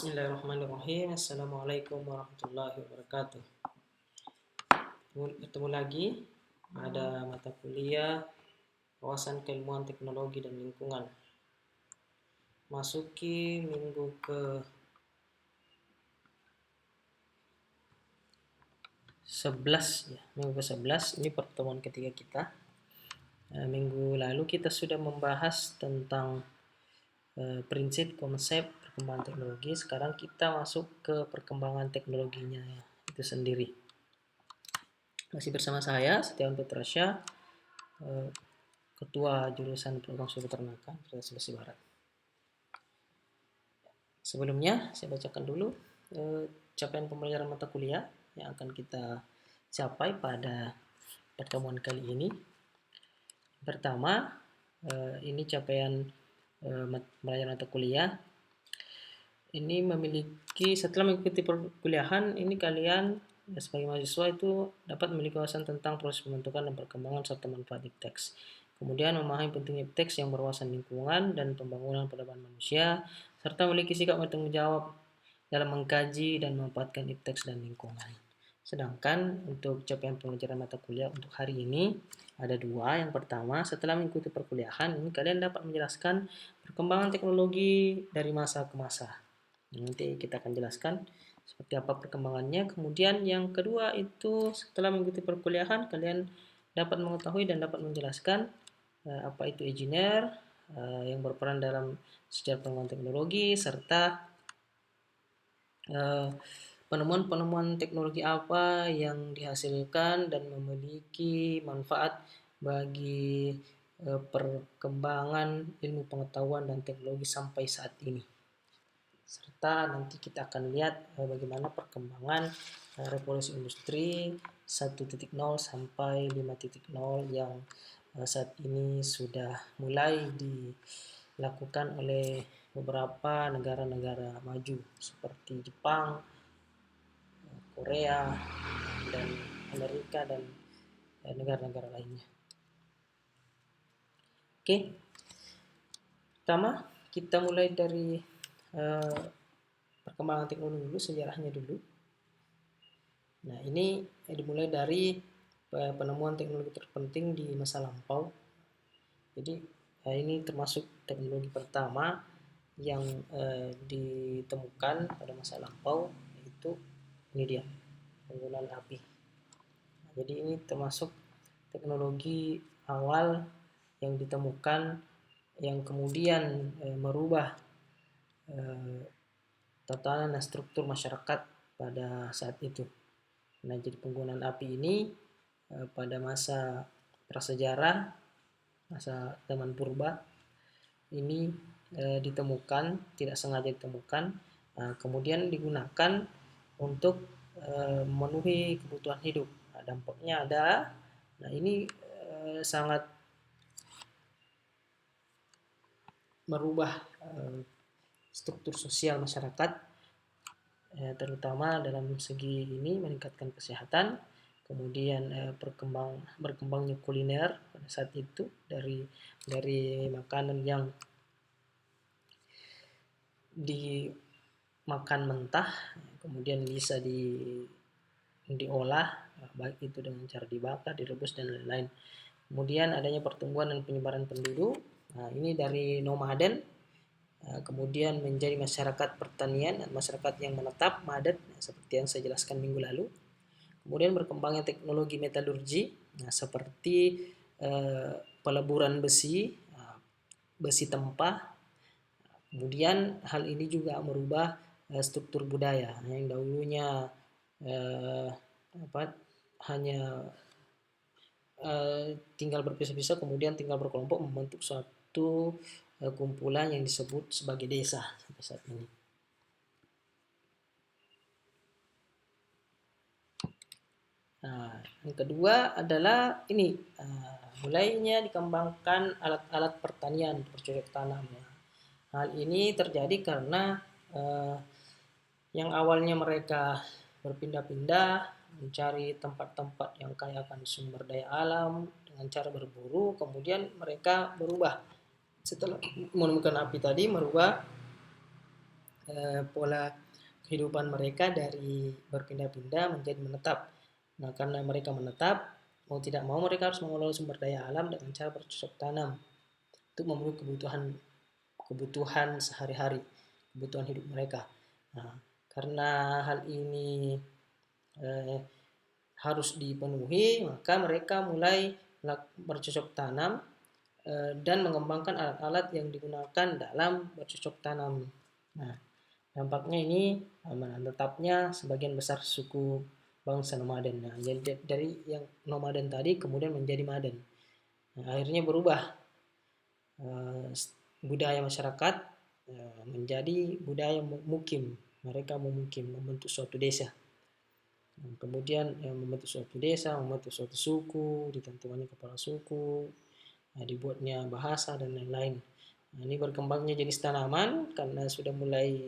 Bismillahirrahmanirrahim. Assalamualaikum warahmatullahi wabarakatuh. Bertemu lagi pada mata kuliah wawasan keilmuan teknologi dan lingkungan. Masuki minggu ke 11 ya, minggu ke 11 ini pertemuan ketiga kita. Minggu lalu kita sudah membahas tentang prinsip konsep perkembangan teknologi. Sekarang kita masuk ke perkembangan teknologinya itu sendiri. Masih bersama saya Setiawan Petrasya, Ketua Jurusan Program Studi Peternakan Sulawesi Barat. Sebelumnya saya bacakan dulu capaian pembelajaran mata kuliah yang akan kita capai pada pertemuan kali ini. Pertama, ini capaian pembelajaran mata kuliah. Ini memiliki, setelah mengikuti perkuliahan, ini kalian sebagai mahasiswa itu dapat memiliki wawasan tentang proses pembentukan dan perkembangan serta manfaat ipteks. Kemudian memahami pentingnya ipteks yang berwawasan lingkungan dan pembangunan peradaban manusia, serta memiliki sikap bertanggung jawab dalam mengkaji dan memanfaatkan ipteks dan lingkungan. Sedangkan untuk capaian pembelajaran mata kuliah untuk hari ini ada dua. Yang pertama, setelah mengikuti perkuliahan, ini kalian dapat menjelaskan perkembangan teknologi dari masa ke masa. Nanti kita akan jelaskan seperti apa perkembangannya. Kemudian yang kedua itu setelah mengikuti perkuliahan, kalian dapat mengetahui dan dapat menjelaskan apa itu engineer, yang berperan dalam sejarah pengembangan teknologi, serta penemuan-penemuan teknologi apa yang dihasilkan dan memiliki manfaat bagi perkembangan ilmu pengetahuan dan teknologi sampai saat ini. Serta nanti kita akan lihat bagaimana perkembangan revolusi industri 1.0 sampai 5.0 yang saat ini sudah mulai dilakukan oleh beberapa negara-negara maju seperti Jepang, Korea, dan Amerika, dan negara-negara lainnya. Oke, pertama kita mulai dari perkembangan teknologi dulu, sejarahnya dulu. Nah, ini dimulai dari penemuan teknologi terpenting di masa lampau. Jadi ini termasuk teknologi pertama yang ditemukan pada masa lampau, yaitu ini dia, penggunaan api. Nah, jadi ini termasuk teknologi awal yang ditemukan yang kemudian merubah tatanan dan struktur masyarakat pada saat itu. Nah, jadi penggunaan api ini pada masa prasejarah, masa zaman purba ini ditemukan, tidak sengaja ditemukan, kemudian digunakan untuk memenuhi kebutuhan hidup. Nah, dampaknya ada. Nah, ini sangat merubah struktur sosial masyarakat, terutama dalam segi ini meningkatkan kesehatan, kemudian berkembangnya kuliner pada saat itu dari makanan yang dimakan mentah kemudian bisa diolah, baik itu dengan cara dibakar, direbus, dan lain-lain. Kemudian adanya pertumbuhan dan penyebaran penduduk. Nah, ini dari nomaden kemudian menjadi masyarakat pertanian dan masyarakat yang menetap padat, seperti yang saya jelaskan minggu lalu. Kemudian berkembangnya teknologi metalurgi, seperti peleburan besi, besi tempah. Kemudian hal ini juga merubah struktur budaya yang dahulunya hanya tinggal berpisah-pisah, kemudian tinggal berkelompok membentuk suatu kumpulan yang disebut sebagai desa sampai saat ini. Nah, yang kedua adalah ini mulainya dikembangkan alat-alat pertanian, bercocok tanam. Hal ini terjadi karena yang awalnya mereka berpindah-pindah mencari tempat-tempat yang kaya akan sumber daya alam dengan cara berburu, kemudian mereka berubah setelah menemukan api tadi, merubah pola kehidupan mereka dari berpindah-pindah menjadi menetap. Nah, karena mereka menetap, mau tidak mau mereka harus mengelola sumber daya alam dengan cara bercocok tanam untuk memenuhi kebutuhan sehari-hari, kebutuhan hidup mereka. Nah, karena hal ini eh, harus dipenuhi, maka mereka mulai bercocok tanam dan mengembangkan alat-alat yang digunakan dalam bercocok tanam. Nah, dampaknya ini menetapnya sebagian besar suku bangsa nomaden. Nah, jadi dari yang nomaden tadi kemudian menjadi maden. Nah, akhirnya berubah budaya masyarakat menjadi budaya mukim. Mereka memukim, membentuk suatu desa. Nah, kemudian membentuk suatu desa, membentuk suatu suku, ditentukannya kepala suku, dibuatnya bahasa dan lain-lain. Nah, ini berkembangnya jenis tanaman karena sudah mulai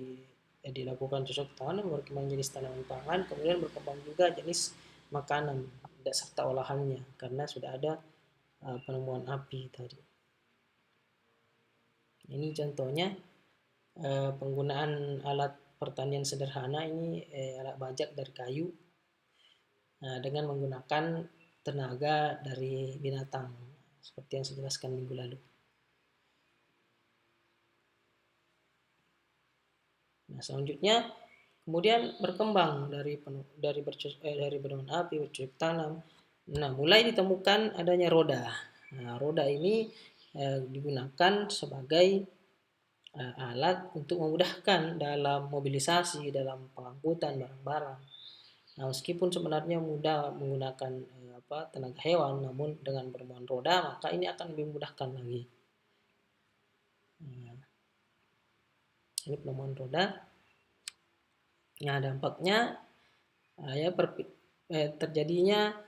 dilakukan cocok tanam, berkembang jenis tanaman pangan, kemudian berkembang juga jenis makanan serta olahannya karena sudah ada penemuan api tadi. Ini contohnya penggunaan alat pertanian sederhana ini alat bajak dari kayu dengan menggunakan tenaga dari binatang seperti yang saya jelaskan minggu lalu. Nah, selanjutnya kemudian berkembang dari berdoaan api, bercocok tanam. Nah, mulai ditemukan adanya roda. Nah, roda ini digunakan sebagai alat untuk memudahkan dalam mobilisasi, dalam pengangkutan barang-barang. Nah, meskipun sebenarnya mudah menggunakan tenaga hewan, namun dengan bermuatan roda maka ini akan lebih memudahkan lagi. Nah, ini penemuan roda. Nah, dampaknya terjadinya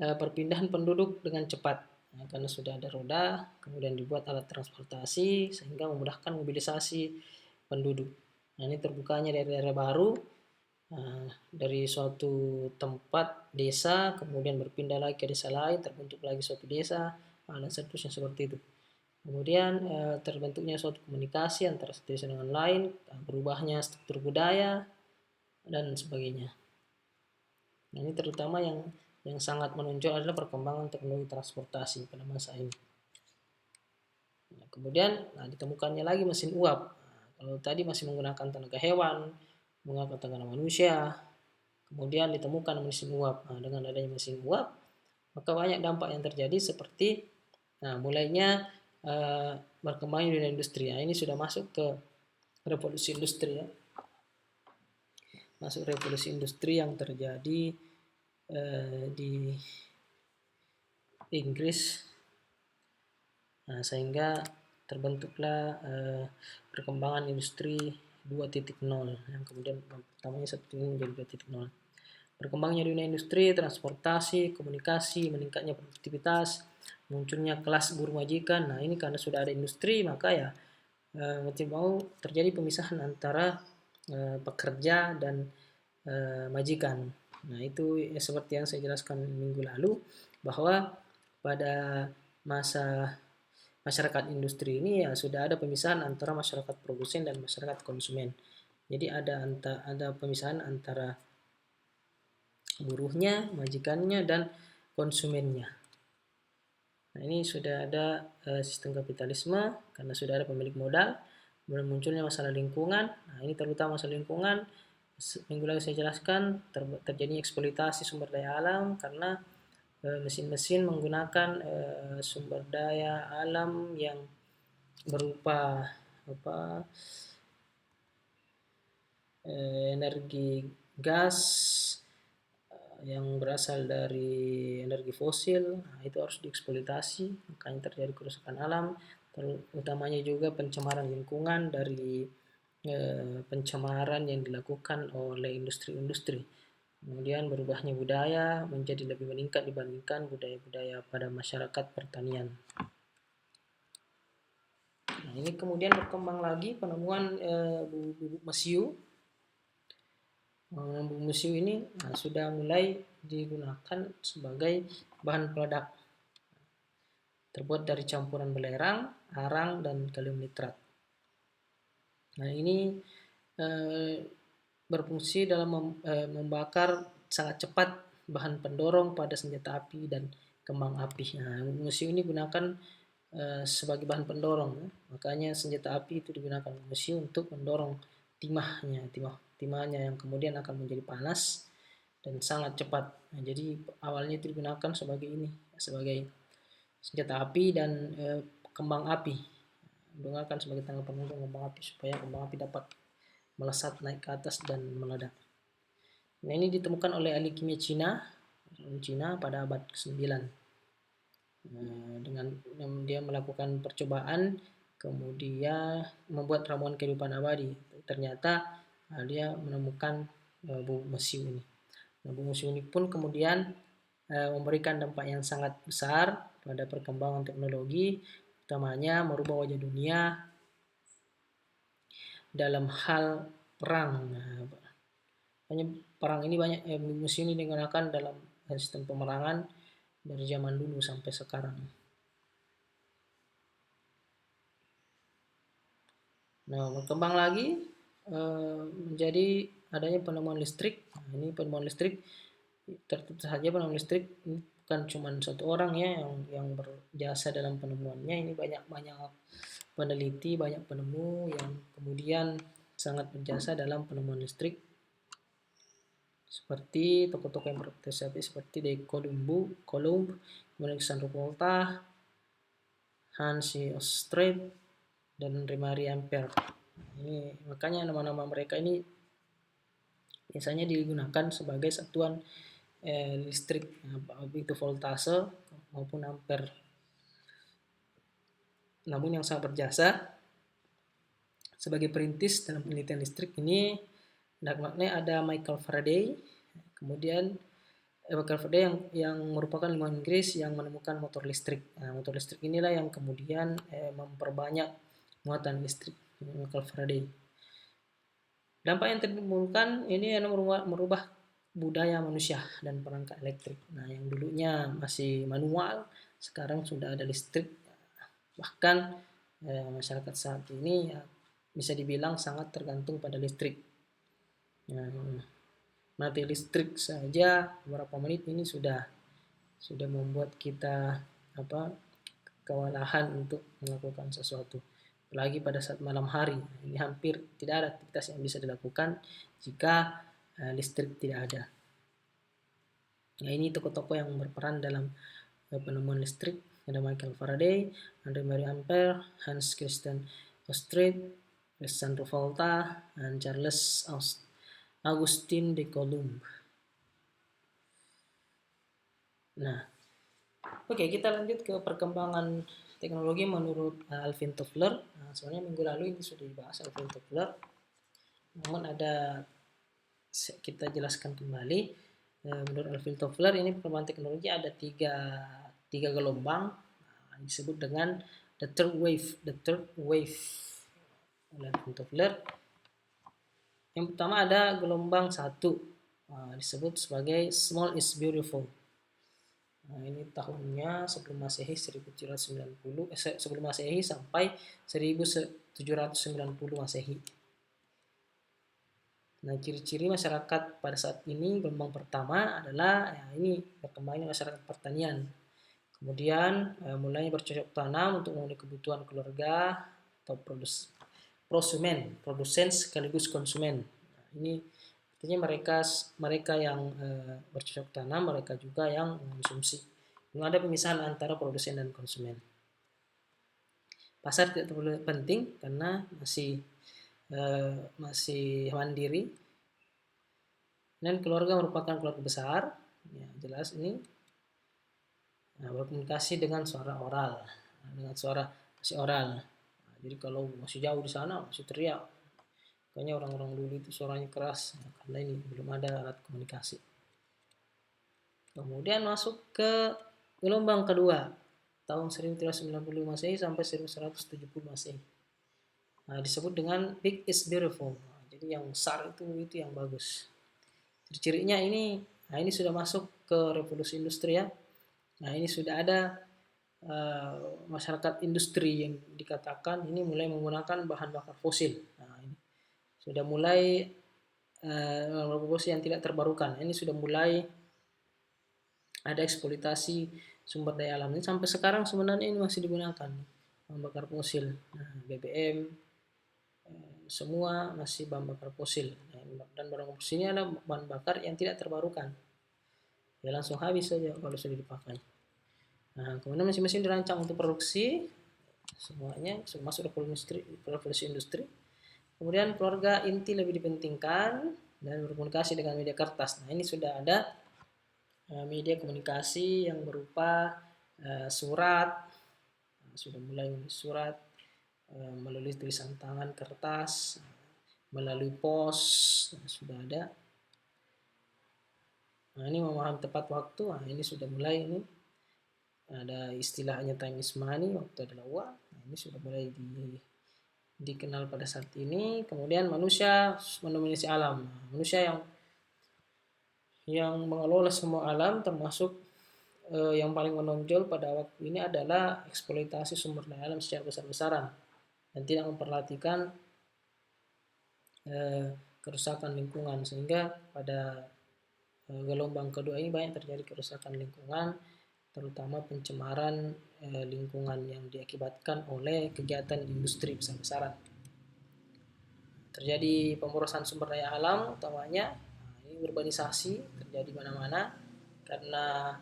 perpindahan penduduk dengan cepat. Nah, karena sudah ada roda, kemudian dibuat alat transportasi sehingga memudahkan mobilisasi penduduk. Nah, ini terbukanya daerah-daerah baru dari suatu tempat desa, kemudian berpindah lagi ke desa lain, terbentuk lagi suatu desa, dan seterusnya seperti itu. Kemudian terbentuknya suatu komunikasi antara satu desa dengan lain, berubahnya struktur budaya, dan sebagainya. Nah, ini terutama yang sangat menonjol adalah perkembangan teknologi transportasi pada masa ini. Nah, kemudian ditemukannya lagi mesin uap. Nah, kalau tadi masih menggunakan tenaga hewan, menggunakan tenaga manusia, kemudian ditemukan mesin uap. Nah, dengan adanya mesin uap, maka banyak dampak yang terjadi seperti mulainya berkembangnya dunia industri. Nah, ini sudah masuk ke revolusi industri ya. Masuk revolusi industri yang terjadi di Inggris, sehingga terbentuklah perkembangan industri 2.0 yang kemudian pertamanya satu ini menjadi 2.0. Berkembangnya dunia industri, transportasi, komunikasi, meningkatnya produktivitas, munculnya kelas buruh majikan. Nah, ini karena sudah ada industri maka ya mau terjadi pemisahan antara pekerja dan majikan. Nah, itu seperti yang saya jelaskan minggu lalu bahwa pada masa masyarakat industri ini ya sudah ada pemisahan antara masyarakat produsen dan masyarakat konsumen. Jadi ada pemisahan antara buruhnya, majikannya, dan konsumennya. Nah, ini sudah ada sistem kapitalisme karena sudah ada pemilik modal, kemudian munculnya masalah lingkungan. Nah, ini terutama masalah lingkungan. Minggu lalu saya jelaskan terjadi eksploitasi sumber daya alam karena mesin-mesin menggunakan sumber daya alam yang berupa energi gas yang berasal dari energi fosil. Nah, itu harus dieksploitasi, makanya terjadi kerusakan alam, terutamanya juga pencemaran lingkungan dari pencemaran yang dilakukan oleh industri-industri. Kemudian berubahnya budaya menjadi lebih meningkat dibandingkan budaya-budaya pada masyarakat pertanian. Nah, ini kemudian berkembang lagi penemuan bubuk mesiu. Bubuk mesiu ini sudah mulai digunakan sebagai bahan peledak. Terbuat dari campuran belerang, arang, dan kalium nitrat. Nah, ini eh, berfungsi dalam membakar sangat cepat bahan pendorong pada senjata api dan kembang api. Nah, museum ini gunakan sebagai bahan pendorong. Makanya senjata api itu digunakan museum untuk mendorong timahnya yang kemudian akan menjadi panas dan sangat cepat. Nah, jadi awalnya itu digunakan sebagai senjata api dan kembang api. Digunakan sebagai tangga pendorong kembang api supaya kembang api dapat melesat naik ke atas dan meledak. Nah, ini ditemukan oleh ahli kimia Cina pada abad ke-9. Dengan dia melakukan percobaan, kemudian membuat ramuan kehidupan abadi. Ternyata dia menemukan bubuk mesiu ini. Nah, bubuk mesiu ini pun kemudian memberikan dampak yang sangat besar pada perkembangan teknologi, utamanya merubah wajah dunia dalam hal perang. Hanya perang ini banyak museum ini digunakan dalam sistem pemerangan dari zaman dulu sampai sekarang. Nah, berkembang lagi menjadi adanya penemuan listrik. Nah, ini penemuan listrik tentu saja penemuan listrik ini bukan cuma satu orang ya yang berjasa dalam penemuannya. Ini banyak peneliti, banyak penemu yang kemudian sangat berjasa dalam penemuan listrik. Seperti tokoh-tokoh yang berprestasi seperti De Coulomb, Alexander Volta, Hans Ørsted, dan Marie Ampère. Ini makanya nama-nama mereka ini biasanya digunakan sebagai satuan listrik, baik itu voltase maupun ampere. Namun yang sangat berjasa sebagai perintis dalam penelitian listrik ini ada Michael Faraday, kemudian Michael Faraday yang merupakan ilmuwan Inggris yang menemukan motor listrik. Nah, motor listrik inilah yang kemudian memperbanyak muatan listrik, Michael Faraday. Dampak yang ditimbulkan ini merubah budaya manusia dan perangkat elektrik. Nah, yang dulunya masih manual, sekarang sudah ada listrik. Bahkan masyarakat saat ini ya, bisa dibilang sangat tergantung pada listrik. Mati listrik saja beberapa menit ini sudah membuat kita kewalahan untuk melakukan sesuatu. Apalagi pada saat malam hari, ini hampir tidak ada aktivitas yang bisa dilakukan jika listrik tidak ada. Nah, ini tokoh-tokoh yang berperan dalam penemuan listrik. Ada Michael Faraday, Marie Ampère, Hans Christian Ørsted, Alexander Volta, dan Charles Augustin de Coulomb. Nah, oke, kita lanjut ke perkembangan teknologi menurut Alvin Toffler. Nah, sebenarnya minggu lalu ini sudah dibahas Alvin Toffler. Namun kita jelaskan kembali. Menurut Alvin Toffler ini perkembangan teknologi ada tiga gelombang, disebut dengan the third wave oleh Alvin Toffler. Yang pertama ada gelombang 1, disebut sebagai small is beautiful. Nah, ini tahunnya sebelum Masehi 1790 sebelum Masehi sampai 1790 Masehi. Nah, ciri-ciri masyarakat pada saat ini gelombang pertama adalah ini berkembangnya masyarakat pertanian. Kemudian mulai bercocok tanam untuk memenuhi kebutuhan keluarga atau produsen sekaligus konsumen. Nah, ini artinya mereka yang bercocok tanam, mereka juga yang mengkonsumsi. Belum ada pemisahan antara produsen dan konsumen. Pasar tidak terlalu penting karena masih mandiri, dan keluarga merupakan keluarga besar, ya jelas ini. Nah, berkomunikasi dengan suara oral, masih oral. Nah, jadi kalau masih jauh di sana masih teriak, kayaknya orang-orang dulu itu suaranya keras, karena ini belum ada alat komunikasi. Kemudian masuk ke gelombang kedua tahun 1390 Masehi sampai 1170 Masehi. Nah, disebut dengan big is beautiful. Nah, jadi yang besar itu yang bagus. Ciri-cirinya ini sudah masuk ke revolusi industri ya. Nah, ini sudah ada masyarakat industri yang dikatakan ini mulai menggunakan bahan bakar fosil. Nah, ini sudah mulai proporsi yang tidak terbarukan. Ini sudah mulai ada eksploitasi sumber daya alam. Ini sampai sekarang sebenarnya ini masih digunakan bahan bakar fosil. Nah, BBM semua masih bahan bakar fosil. Dan bahan bakar fosil ini ada bahan bakar yang tidak terbarukan. Ya langsung habis saja kalau sudah dipakai. Nah, kemudian mesin-mesin dirancang untuk produksi semuanya masuk revolusi industri. Kemudian keluarga inti lebih dipentingkan dan berkomunikasi dengan media kertas. Nah, ini sudah ada media komunikasi yang berupa surat, sudah mulai surat melalui tulisan tangan kertas, melalui pos, sudah ada. Nah, ini memahami tepat waktu. Nah, ini sudah mulai ini ada istilahnya time is money, waktu adalah uang. Nah, ini sudah mulai dikenal pada saat ini. Kemudian manusia mendominasi alam. Manusia yang mengelola semua alam, termasuk yang paling menonjol pada waktu ini adalah eksploitasi sumber daya alam secara besar-besaran dan tidak memperhatikan kerusakan lingkungan, sehingga pada gelombang kedua ini banyak terjadi kerusakan lingkungan, terutama pencemaran lingkungan yang diakibatkan oleh kegiatan industri besar-besaran. Terjadi pemborosan sumber daya alam, utamanya ini urbanisasi terjadi mana-mana karena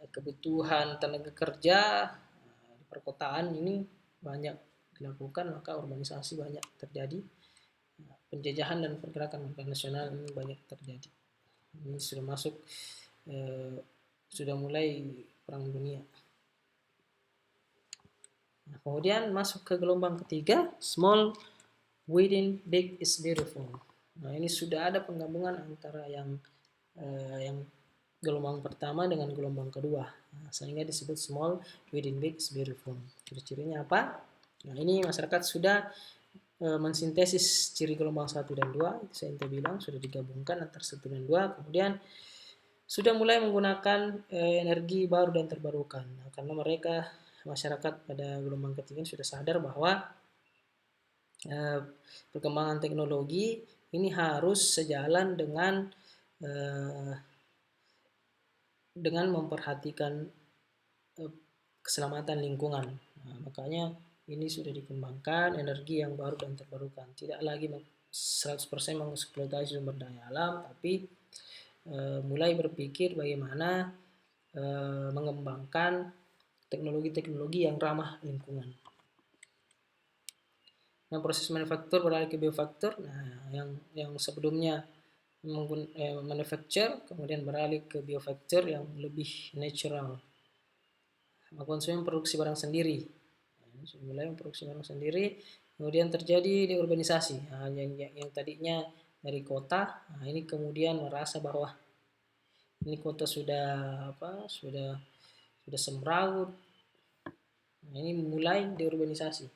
kebutuhan tenaga kerja di perkotaan ini banyak dilakukan, maka urbanisasi banyak terjadi. Penjajahan dan pergerakan nasional ini banyak terjadi. Ini sudah masuk, sudah mulai perang dunia. Nah, kemudian masuk ke gelombang ketiga, small within big is beautiful. Nah, ini sudah ada penggabungan antara yang gelombang pertama dengan gelombang kedua. Nah, sehingga disebut small within big is beautiful. Ciri-cirinya apa? Nah, ini masyarakat sudah mensintesis ciri gelombang 1 dan 2, itu saya bilang sudah digabungkan antara 1 dan 2, kemudian sudah mulai menggunakan energi baru dan terbarukan. Nah, karena mereka masyarakat pada gelombang ketiga sudah sadar bahwa perkembangan teknologi ini harus sejalan dengan memperhatikan keselamatan lingkungan. Nah, makanya ini sudah dikembangkan energi yang baru dan terbarukan. Tidak lagi 100% mengeksploitasi sumber daya alam, tapi mulai berpikir bagaimana mengembangkan teknologi-teknologi yang ramah lingkungan. Nah, proses manufaktur beralih ke biofaktur. Nah, yang sebelumnya manufacture kemudian beralih ke biofaktur yang lebih natural. Konsumen produksi barang sendiri. Mulai memproduksi barang sendiri, kemudian terjadi deurbanisasi. Nah, yang tadinya dari kota, nah ini kemudian merasa bahwa ini kota sudah semrawut. Nah, ini mulai deurbanisasi.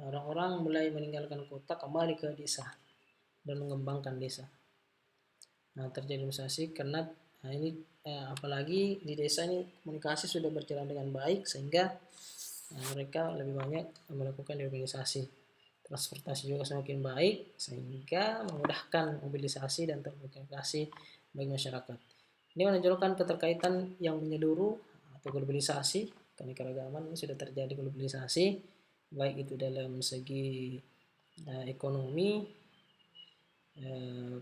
Nah, orang-orang mulai meninggalkan kota, kembali ke desa dan mengembangkan desa. Nah, terjadi urbanisasi karena ini apalagi di desa ini komunikasi sudah berjalan dengan baik, sehingga mereka lebih banyak melakukan urbanisasi. Transportasi juga semakin baik sehingga memudahkan mobilisasi dan terkomunikasi bagi masyarakat. Ini menunjukkan keterkaitan yang menyeluruh atau globalisasi, keanekaragaman ini sudah terjadi globalisasi, baik itu dalam segi ekonomi,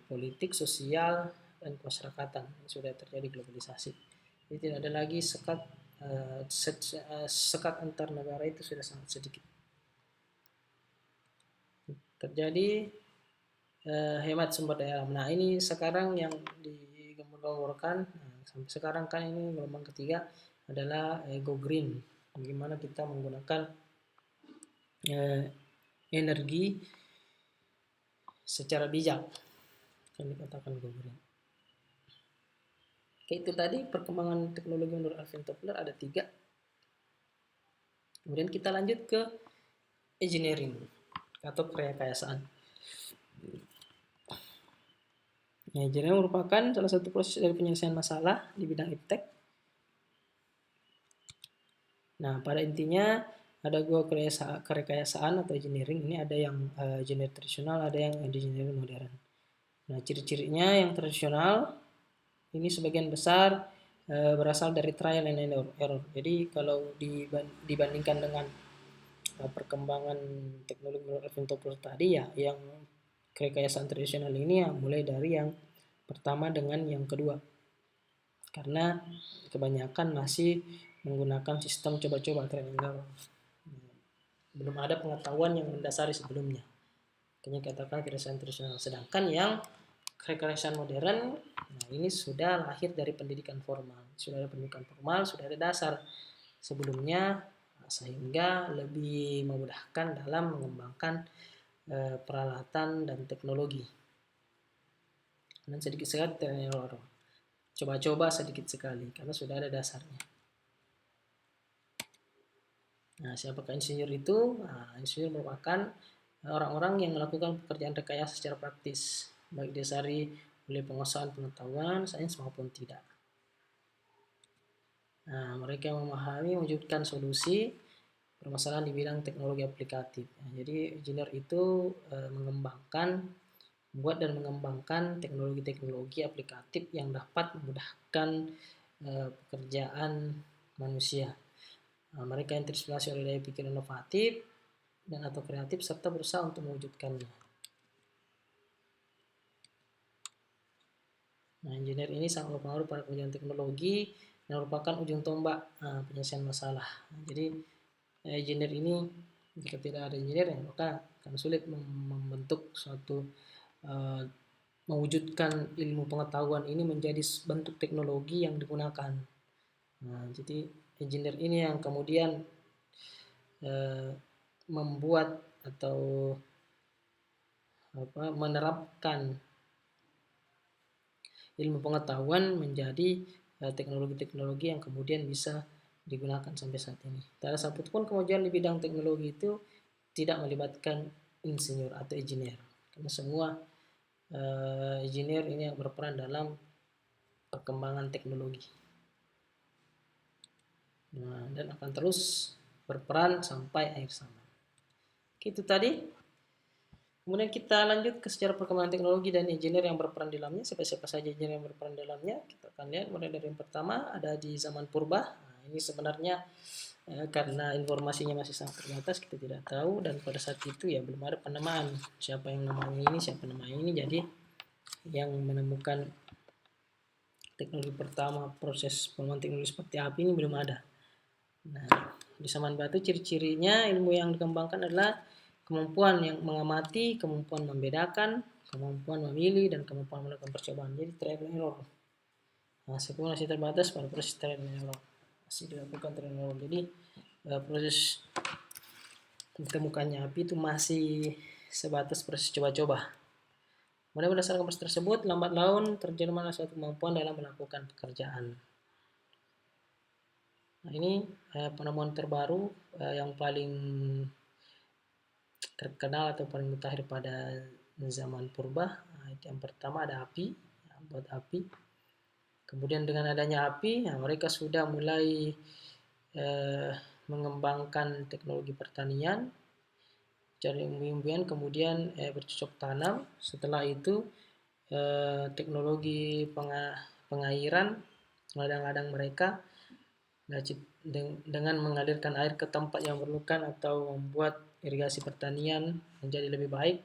politik, sosial, dan kemasyarakatan. Ini sudah terjadi globalisasi. Jadi tidak ada lagi sekat antar negara, itu sudah sangat sedikit. Terjadi hemat sumber daya alam. Nah, ini sekarang yang digembar-gemborkan sampai sekarang kan ini gelombang ketiga adalah go green. Bagaimana kita menggunakan energi secara bijak, yang dikatakan go green. Oke, itu tadi perkembangan teknologi menurut Alvin Toffler ada 3. Kemudian kita lanjut ke engineering atau kerekayasaan. Ya, engineering merupakan salah satu proses dari penyelesaian masalah di bidang iptek. Nah, pada intinya ada dua kerekayasaan atau engineering. Ini ada yang engineer tradisional, ada yang engineering modern. Nah, ciri-cirinya yang tradisional ini sebagian besar berasal dari trial and error. Jadi kalau dibandingkan dengan perkembangan teknologi menurut Alvin Toffler tadi, ya yang kerekayasaan tradisional ini ya mulai dari yang pertama dengan yang kedua. Karena kebanyakan masih menggunakan sistem coba-coba trial and error. Belum ada pengetahuan yang mendasari sebelumnya. Makanya katakan kerekayasaan tradisional. Sedangkan yang kerekayasaan modern, nah ini sudah lahir dari pendidikan formal. Sudah ada pendidikan formal, sudah ada dasar sebelumnya, sehingga lebih memudahkan dalam mengembangkan peralatan dan teknologi. Dan sedikit sekali teror, coba-coba sedikit sekali karena sudah ada dasarnya. Nah, siapakah insinyur itu? Nah, insinyur merupakan orang-orang yang melakukan pekerjaan rekayasa secara praktis, baik didasari oleh penguasaan pengetahuan, sains maupun tidak. Nah, mereka memahami mewujudkan solusi permasalahan di bidang teknologi aplikatif. Nah, jadi engineer itu membuat dan mengembangkan teknologi-teknologi aplikatif yang dapat memudahkan pekerjaan manusia. Nah, mereka yang terinspirasi oleh daya pikir inovatif dan atau kreatif serta berusaha untuk mewujudkannya. Nah, engineer ini sangat berpengaruh pada pengembangan teknologi yang merupakan ujung tombak penyelesaian masalah. Nah, jadi engineer ini jika tidak ada engineer, maka akan sulit membentuk suatu mewujudkan ilmu pengetahuan ini menjadi bentuk teknologi yang digunakan. Nah, jadi engineer ini yang kemudian membuat atau menerapkan ilmu pengetahuan menjadi teknologi-teknologi yang kemudian bisa digunakan sampai saat ini. Tak ada satupun kemajuan di bidang teknologi itu tidak melibatkan insinyur atau engineer, karena semua engineer ini yang berperan dalam perkembangan teknologi. Nah, dan akan terus berperan sampai akhir zaman. Itu tadi. Kemudian kita lanjut ke sejarah perkembangan teknologi dan engineer yang berperan di dalamnya. Siapa-siapa saja engineer yang berperan di dalamnya. Kita akan lihat mulai dari yang pertama ada di zaman purba. Nah, ini sebenarnya karena informasinya masih sangat terbatas, kita tidak tahu, dan pada saat itu ya belum ada penamaan siapa yang namanya ini, siapa namanya ini. Jadi yang menemukan teknologi pertama, proses pengembangan teknologi seperti api ini belum ada. Nah, di zaman batu ciri-cirinya ilmu yang dikembangkan adalah kemampuan yang mengamati, kemampuan membedakan, kemampuan memilih, dan kemampuan melakukan percobaan. Jadi trial and error. Nah, sekarang masih terbatas pada proses trial and error. Masih dilakukan trial and error. Jadi proses ditemukannya api itu masih sebatas proses coba-coba. Kemudian berdasarkan proses tersebut, lambat laun terjadi suatu kemampuan dalam melakukan pekerjaan. Nah, ini penemuan terbaru yang paling terkenal atau paling mutakhir pada zaman purba. Nah, yang pertama ada api, buat api. Kemudian dengan adanya api, mereka sudah mulai mengembangkan teknologi pertanian, cari umbi-umbian, kemudian bercocok tanam. Setelah itu teknologi pengairan, ladang-ladang mereka dengan mengalirkan air ke tempat yang memerlukan atau membuat irigasi pertanian menjadi lebih baik.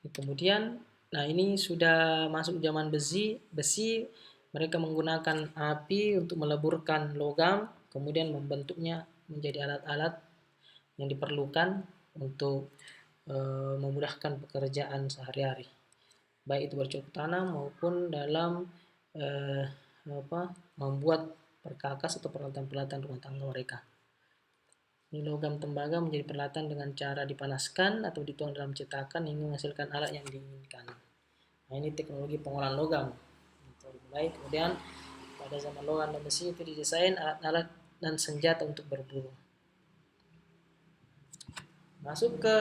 Kemudian, nah ini sudah masuk zaman besi. Mereka menggunakan api untuk meleburkan logam, kemudian membentuknya menjadi alat-alat yang diperlukan untuk memudahkan pekerjaan sehari-hari, baik itu bercocok tanam maupun dalam membuat perkakas atau peralatan-peralatan rumah tangga mereka. Ini logam tembaga menjadi peralatan dengan cara dipanaskan atau dituang dalam cetakan hingga menghasilkan alat yang diinginkan. Nah, ini teknologi pengolahan logam. Baik, kemudian pada zaman logam dan besi itu didesain alat-alat dan senjata untuk berburu. Masuk ke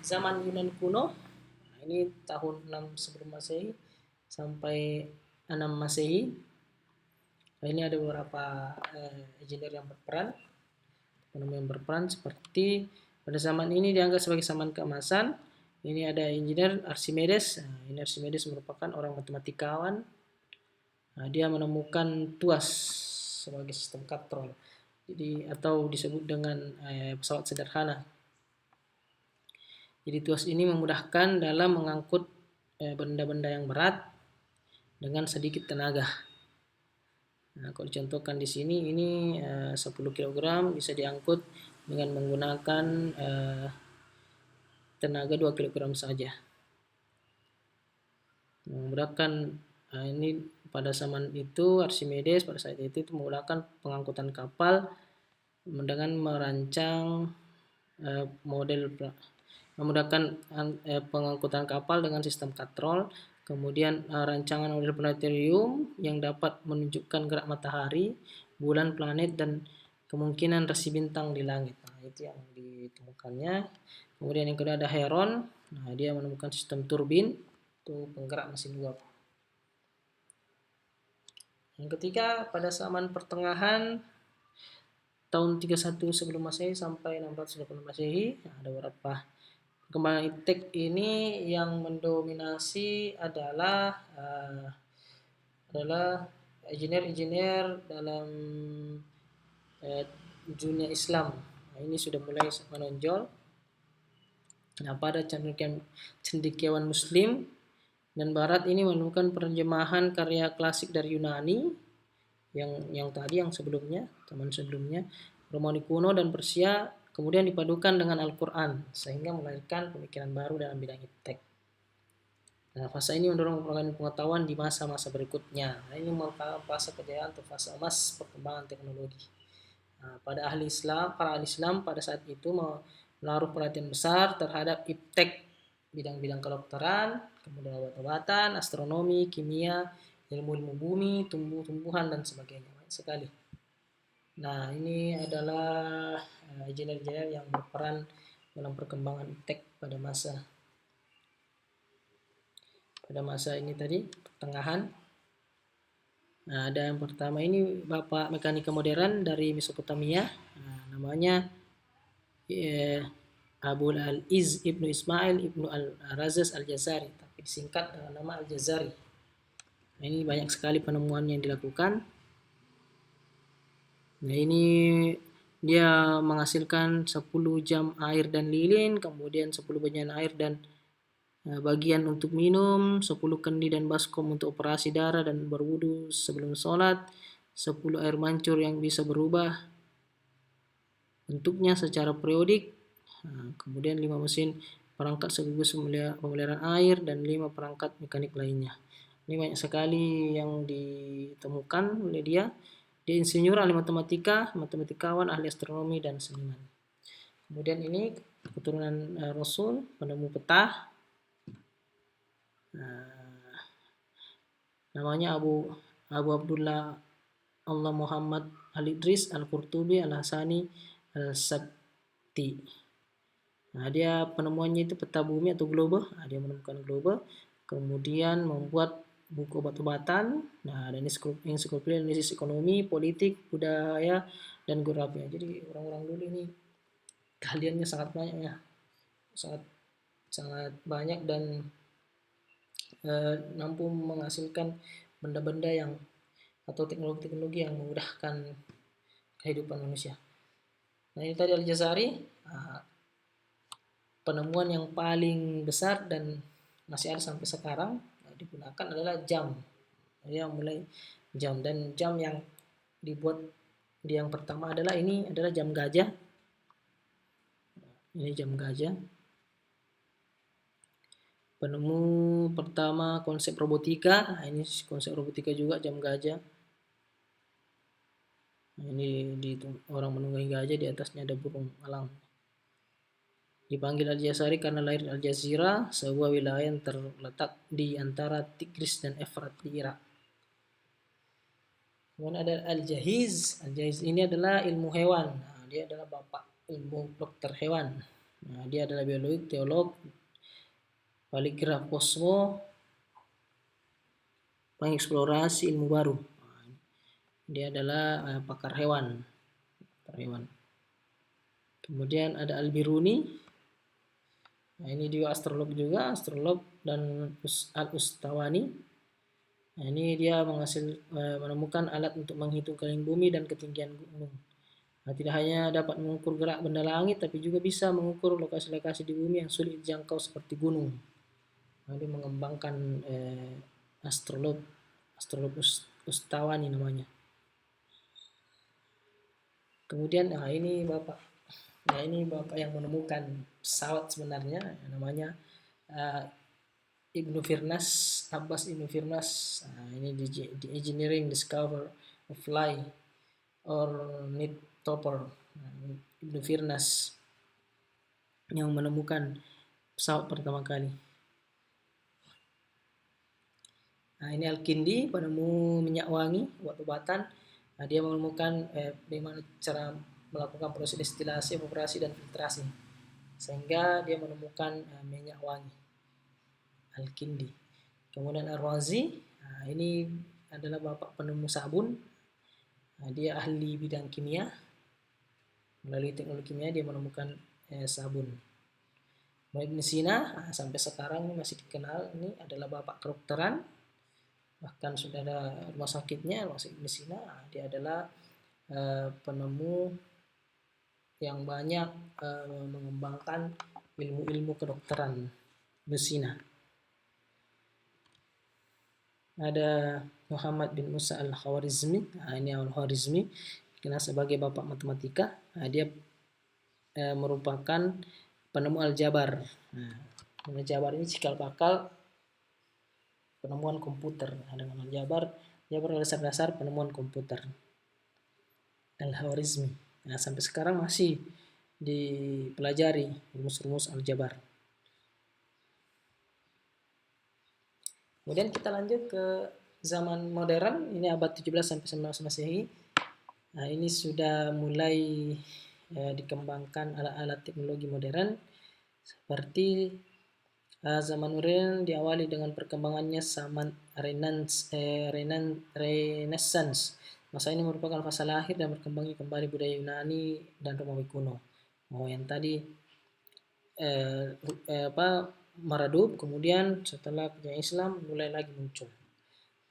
zaman Yunani kuno. Nah, ini tahun 6 sebelum Masehi sampai 6 Masehi. Nah, ini ada beberapa engineer yang berperan, penemu yang berperan seperti pada zaman ini dianggap sebagai zaman keemasan. Ini ada engineer Archimedes. Nah, ini Archimedes merupakan orang matematikawan. Nah, dia menemukan tuas sebagai sistem katrol. Jadi atau disebut dengan pesawat sederhana. Jadi tuas ini memudahkan dalam mengangkut benda-benda yang berat dengan sedikit tenaga. Nah, kalau dicontohkan di sini ini 10 kg bisa diangkut dengan menggunakan tenaga 2 kg saja. Memudahkan ini pada zaman itu Archimedes pada saat itu memudahkan pengangkutan kapal dengan merancang memudahkan pengangkutan kapal dengan sistem katrol, kemudian rancangan model planetarium yang dapat menunjukkan gerak matahari, bulan, planet, dan kemungkinan rasi bintang di langit. Nah, itu yang ditemukannya. Kemudian yang kedua ada Heron. Nah, dia menemukan sistem turbin untuk penggerak mesin uap. Yang ketiga pada zaman pertengahan tahun 31 sebelum Masehi sampai 680 Masehi ada beberapa perkembangan iptek ini. Yang mendominasi adalah engineer-engineer dalam dunia Islam. Nah, ini sudah mulai menonjol. Nah, pada cendekiawan Muslim dan Barat ini menemukan penerjemahan karya klasik dari Yunani yang tadi yang sebelumnya, zaman sebelumnya, Romawi kuno dan Persia, kemudian dipadukan dengan Al-Quran sehingga melahirkan pemikiran baru dalam bidang iptek. Nah, fase ini mendorong perkembangan pengetahuan di masa-masa berikutnya. Nah, ini merupakan fase kejayaan atau fase emas perkembangan teknologi. Nah, para ahli Islam pada saat itu menaruh perhatian besar terhadap iptek bidang-bidang kedokteran, kemudian obat-obatan, astronomi, kimia, ilmu-ilmu bumi, tumbuh-tumbuhan, dan sebagainya. Banyak sekali. Nah, ini adalah engineer-engineer yang berperan dalam perkembangan iptek pada masa ini tadi, pertengahan. Nah, ada yang pertama ini Bapak Mekanika Modern dari Mesopotamia. Nah, namanya Abu al-Iz Ibnu Ismail Ibnu al-Razaz al-Jazari, tapi disingkat dengan nama al-Jazari. Nah, ini banyak sekali penemuan yang dilakukan. Nah, ini dia menghasilkan 10 jam air dan lilin, kemudian 10 bagian air dan bagian untuk minum, 10 kendi dan baskom untuk operasi darah dan berwudu sebelum sholat, 10 air mancur yang bisa berubah bentuknya secara periodik, kemudian 5 mesin perangkat sekaligus pemeliharaan air, dan 5 perangkat mekanik lainnya. Ini banyak sekali yang ditemukan oleh dia. Dia insinyur, ahli matematika, matematikawan, ahli astronomi, dan seniman. Kemudian ini keturunan Rasul, penemu peta. Namanya Abu Abdullah Allah Muhammad Al-Idris Al-Qurtubi Al-Hasani Al-Sabti. Nah, dia penemuannya itu peta bumi atau globe. Nah, dia menemukan globe. Kemudian membuat buku obat-obatan. Nah, dan ensiklopedia analisis ekonomi, politik, budaya, dan geografi. Jadi orang-orang dulu ini keahliannya sangat banyak ya. Sangat banyak dan mampu menghasilkan benda-benda yang atau teknologi-teknologi yang memudahkan kehidupan manusia. Nah, ini tadi Al-Jazari, penemuan yang paling besar dan masih ada sampai sekarang digunakan adalah jam. Dia mulai jam, dan jam yang dibuat yang pertama adalah jam gajah. Ini jam gajah. Penemu pertama konsep robotika. Nah, ini konsep robotika juga, jam gajah. Nah, ini di orang menunggangi gajah, di atasnya ada burung elang. Dipanggil Al-Jazari karena lahir di Al-Jazira, sebuah wilayah yang terletak di antara Tigris dan Efrat di Irak. Kemudian ada Al-Jahiz. Al-Jahiz ini adalah ilmu hewan. Nah, dia adalah bapak ilmu dokter hewan. Nah, dia adalah biolog, teolog, poligraf kosmo, pengeksplorasi ilmu baru. Dia adalah pakar hewan. Kemudian ada Al-Biruni. Nah, ini dia astrolog juga, astrolog, dan Al-Ustawani. Nah, ini dia menemukan alat untuk menghitung keliling bumi dan ketinggian gunung. Nah, tidak hanya dapat mengukur gerak benda langit, tapi juga bisa mengukur lokasi-lokasi di bumi yang sulit dijangkau seperti gunung. Nah, dia mengembangkan astrolog Ustawani namanya. Kemudian, ini bapak yang menemukan pesawat sebenarnya, namanya Ibnu Firnas, Abbas Ibnu Firnas. Ini di Engineering Discover of Fly Ornithopter. Ibnu Firnas yang menemukan pesawat pertama kali. Nah, ini Al-Kindi, penemu minyak wangi, obat-obatan. Nah, dia menemukan bagaimana cara melakukan proses destilasi, evaporasi, dan filtrasi, sehingga dia menemukan minyak wangi. Al-Kindi. Kemudian Ar-Razi, ini adalah bapak penemu sabun. Dia ahli bidang kimia. Melalui teknologi kimia dia menemukan sabun. Ibn Sina, sampai sekarang ini masih dikenal, ini adalah bapak kedokteran. Bahkan sudah ada rumah sakitnya, rumah sakit Ibn Sina. Dia adalah penemu yang banyak mengembangkan ilmu-ilmu kedokteran. Ibn Sina. Ada Muhammad bin Musa al-Khwarizmi. Ini al-Khwarizmi dikenal sebagai bapak matematika. Dia merupakan penemu aljabar. Aljabar ini cikal bakal penemuan komputer. Dengan aljabar, dia adalah dasar-dasar penemuan komputer. Al-Khwarizmi. Sampai sekarang masih dipelajari rumus-rumus aljabar. Kemudian kita lanjut ke zaman modern, ini abad 17 sampai 19 Masehi. Nah, ini sudah mulai dikembangkan alat-alat teknologi modern seperti zaman modern diawali dengan perkembangannya zaman Renaissance. Masa ini merupakan fase lahir dan berkembangnya kembali budaya Yunani dan Romawi kuno. Yang tadi meredup, kemudian setelah kejayaan Islam mulai lagi muncul.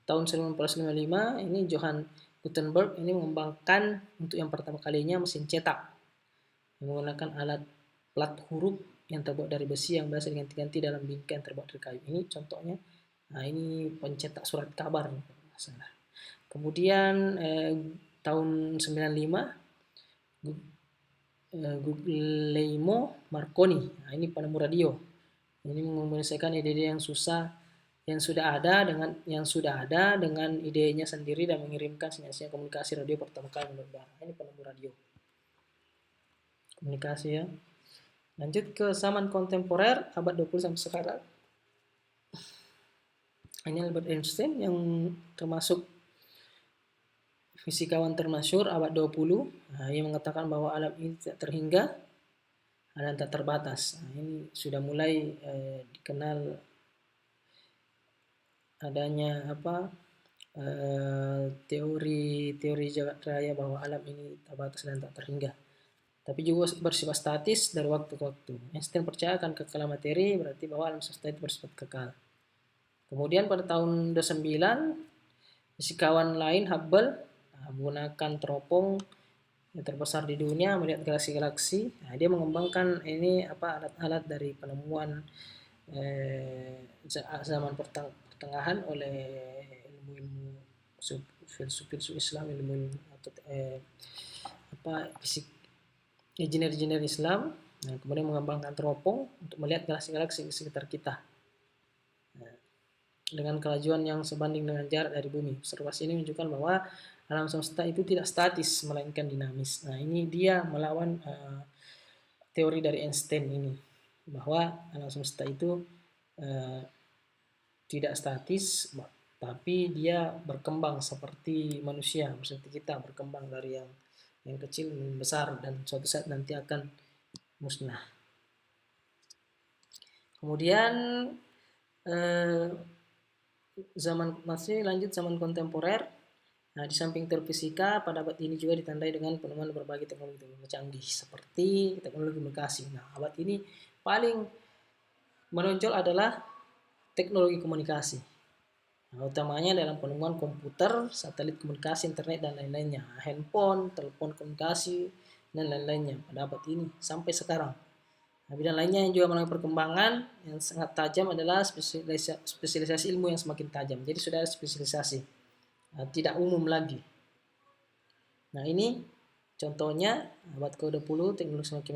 Tahun 1955 ini Johann Gutenberg ini mengembangkan untuk yang pertama kalinya mesin cetak yang menggunakan alat plat huruf yang terbuat dari besi yang biasa diganti-ganti dalam bingkai yang terbuat dari kayu. Ini contohnya. Ini pencetak surat kabar. Kemudian tahun 95 Guglielmo Marconi. Ini penemu radio. Ini mengomunikasikan ide-ide yang sudah ada dengan idenya sendiri dan mengirimkan sinyal komunikasi radio pertama kali menurut udara. Ini penemu radio. Komunikasi ya. Lanjut ke zaman kontemporer abad 20 sampai sekarang. Ini Albert Einstein yang termasuk fisikawan termasyhur abad 20. Ia mengatakan bahwa alam ini tidak terhingga dan tak terbatas. Ini sudah mulai dikenal adanya teori jagat raya bahwa alam ini terbatas dan tak terhingga, tapi juga bersifat statis dari waktu ke waktu. Einstein percaya akan kekalahan materi, berarti bahwa alam semesta itu bersifat kekal. Kemudian pada tahun 2009 fisikawan lain Hubble menggunakan teropong yang terbesar di dunia melihat galaksi-galaksi. Dia mengembangkan ini alat-alat dari penemuan zaman pertengahan oleh ilmu-ilmu filsuf Islam, ilmu fisik, engineer Islam. Kemudian mengembangkan teropong untuk melihat galaksi-galaksi di sekitar kita dengan kelajuan yang sebanding dengan jarak dari bumi. Observasi ini menunjukkan bahwa alam semesta itu tidak statis melainkan dinamis. Ini dia melawan teori dari Einstein ini, bahwa alam semesta itu tidak statis, tapi dia berkembang seperti manusia, seperti kita berkembang dari yang kecil menjadi besar dan suatu saat nanti akan musnah. Kemudian masih lanjut zaman kontemporer. Nah, di samping teori fisika, pada abad ini juga ditandai dengan penemuan berbagai teknologi canggih seperti teknologi komunikasi. Nah, abad ini paling menonjol adalah teknologi komunikasi. Nah, utamanya dalam penemuan komputer, satelit komunikasi, internet, dan lain-lainnya. Handphone, telepon komunikasi, dan lain-lainnya pada abad ini sampai sekarang. Nah, bidang lainnya yang juga mengalami perkembangan yang sangat tajam adalah spesialisasi ilmu yang semakin tajam. Jadi sudah ada spesialisasi, tidak umum lagi. Nah, ini contohnya abad ke-20 teknologi semakin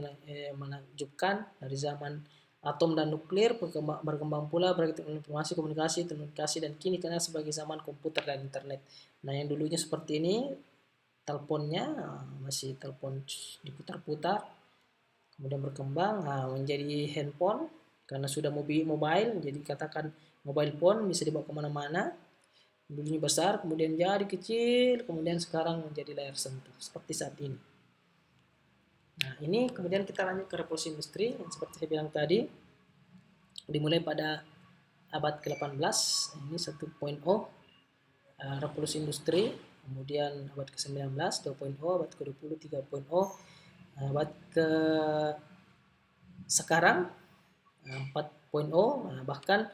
menakjubkan dari zaman atom dan nuklir berkembang pula berbagai teknologi informasi, komunikasi, dan kini kenal sebagai zaman komputer dan internet. Nah, yang dulunya seperti ini, teleponnya masih telepon diputar-putar, kemudian berkembang menjadi handphone karena sudah mobile, jadi katakan mobile phone bisa dibawa kemana-mana. Dulunya besar, kemudian jadi kecil, kemudian sekarang menjadi layar sentuh, seperti saat ini. Nah, ini kemudian kita lanjut ke revolusi industri, yang seperti saya bilang tadi, dimulai pada abad ke-18, ini 1.0, revolusi industri, kemudian abad ke-19, 2.0, abad ke-20, 3.0, abad ke sekarang, 4.0, bahkan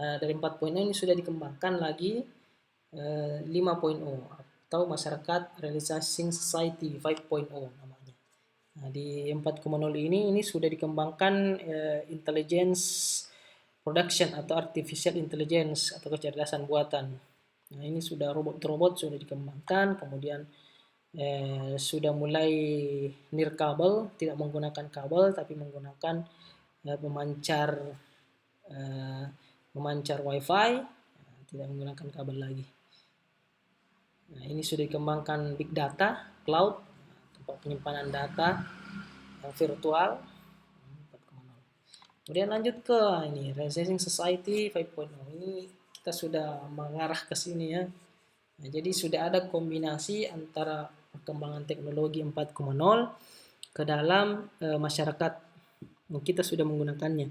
dari 4.0 ini sudah dikembangkan lagi 5.0 atau masyarakat realizing society 5.0 namanya. Nah, di 4.0 ini sudah dikembangkan intelligence production atau artificial intelligence atau kecerdasan buatan. Nah, ini sudah robot-robot sudah dikembangkan, kemudian sudah mulai nirkabel, tidak menggunakan kabel tapi menggunakan pemancar wifi, tidak menggunakan kabel lagi. Nah, ini sudah dikembangkan big data, cloud, tempat penyimpanan data yang virtual. Kemudian lanjut ke ini realizing society 5.0. Ini kita sudah mengarah ke sini ya. Nah, jadi sudah ada kombinasi antara perkembangan teknologi 4.0 ke dalam masyarakat. Kita sudah menggunakannya,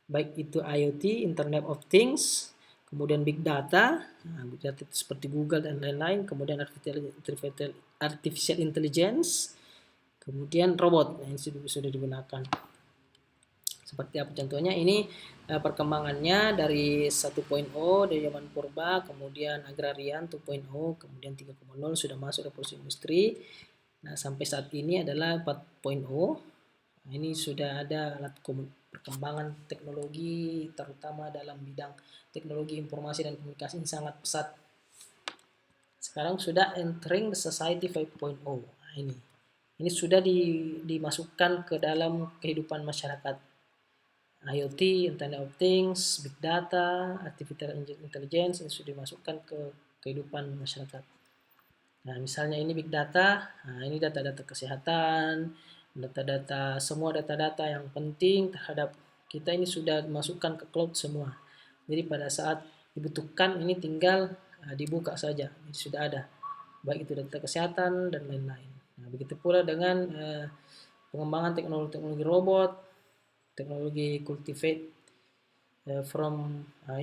baik itu IoT, Internet of Things, kemudian big data, big data seperti Google dan lain-lain, kemudian artificial intelligence, kemudian robot yang sudah digunakan. Seperti apa contohnya? Ini perkembangannya dari 1.0 dari zaman purba, kemudian agrarian 2.0, kemudian 3.0 sudah masuk revolusi industri. Nah, sampai saat ini adalah 4.0. Nah, ini sudah ada alat perkembangan teknologi terutama dalam bidang teknologi informasi dan komunikasi yang sangat pesat. Sekarang sudah entering the society 5.0. Nah, ini sudah dimasukkan ke dalam kehidupan masyarakat. IoT, Internet of Things, Big Data, Artificial Intelligence ini sudah dimasukkan ke kehidupan masyarakat. Nah, misalnya ini Big Data, nah ini data-data kesehatan, semua data-data yang penting terhadap kita ini sudah dimasukkan ke cloud semua. Jadi pada saat dibutuhkan ini tinggal dibuka saja, jadi sudah ada, baik itu data kesehatan dan lain-lain. Nah, begitu pula dengan pengembangan teknologi robot, teknologi cultivate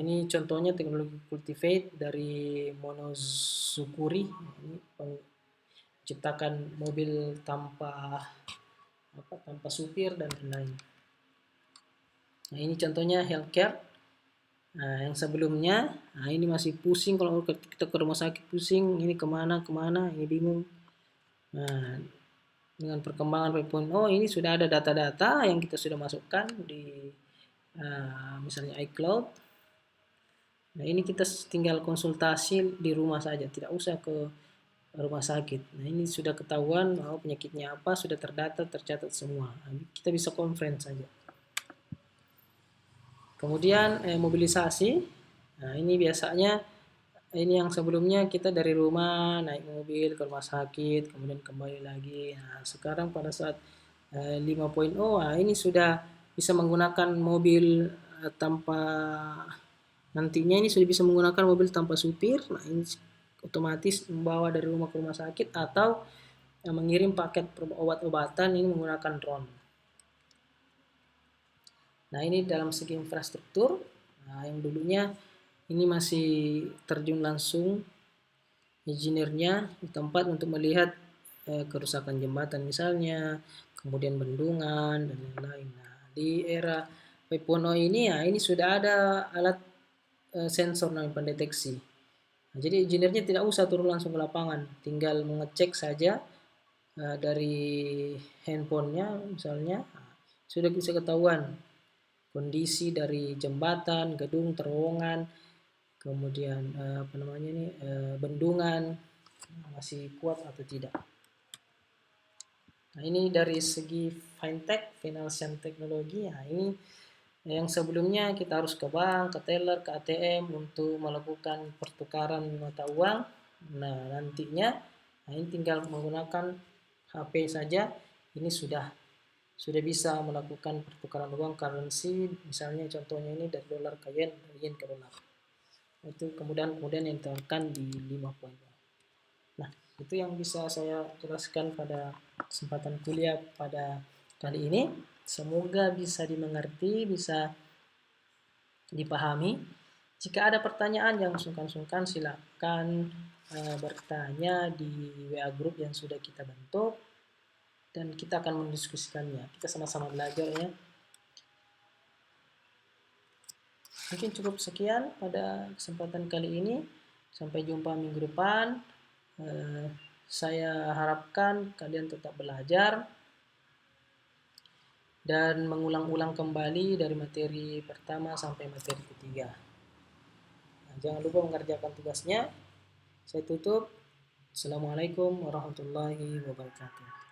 ini contohnya teknologi cultivate dari Monozukuri, ini menciptakan mobil tanpa supir dan lain-lain. Nah, ini contohnya healthcare. Nah, yang sebelumnya, ini masih pusing kalau kita ke rumah sakit, pusing ini kemana, ini bingung. Nah, dengan perkembangan 5.0 ini sudah ada data-data yang kita sudah masukkan di misalnya iCloud. Nah, ini kita tinggal konsultasi di rumah saja, tidak usah ke rumah sakit. Nah, ini sudah ketahuan penyakitnya apa, sudah terdata, tercatat semua. Nah, kita bisa conference saja. Kemudian mobilisasi. Nah, ini biasanya ini yang sebelumnya kita dari rumah naik mobil ke rumah sakit, kemudian kembali lagi. Nah, sekarang pada saat 5.0, ini sudah bisa menggunakan mobil nantinya ini sudah bisa menggunakan mobil tanpa supir. Nah, ini otomatis membawa dari rumah ke rumah sakit atau mengirim paket obat-obatan ini menggunakan drone. Nah, ini dalam segi infrastruktur. Nah, yang dulunya ini masih terjun langsung engineer-nya di tempat untuk melihat kerusakan jembatan misalnya, kemudian bendungan dan lain-lain. Nah, di era 5.0 ini ya ini sudah ada alat sensor namanya pendeteksi. Nah, jadi engineer-nya tidak usah turun langsung ke lapangan, tinggal mengecek saja dari handphonenya misalnya, sudah bisa ketahuan kondisi dari jembatan, gedung, terowongan, kemudian apa namanya ini bendungan masih kuat atau tidak. Nah, ini dari segi fintech, financial technology. Nah, ini yang sebelumnya kita harus ke bank, ke teller, ke ATM untuk melakukan pertukaran mata uang. Nah, nantinya ini tinggal menggunakan HP saja. Ini sudah bisa melakukan pertukaran uang currency, misalnya contohnya ini dari dolar ke yen, dari yen ke dolar. Itu kemudian yang diterapkan di 5.0. Nah, itu yang bisa saya jelaskan pada kesempatan kuliah pada kali ini. Semoga bisa dimengerti, bisa dipahami. Jika ada pertanyaan yang sungkan-sungkan, silakan bertanya di WA group yang sudah kita bentuk dan kita akan mendiskusikannya. Kita sama-sama belajar ya. Mungkin cukup sekian pada kesempatan kali ini. Sampai jumpa minggu depan. Saya harapkan kalian tetap belajar dan mengulang-ulang kembali dari materi pertama sampai materi ketiga. Nah, jangan lupa mengerjakan tugasnya. Saya tutup. Assalamualaikum warahmatullahi wabarakatuh.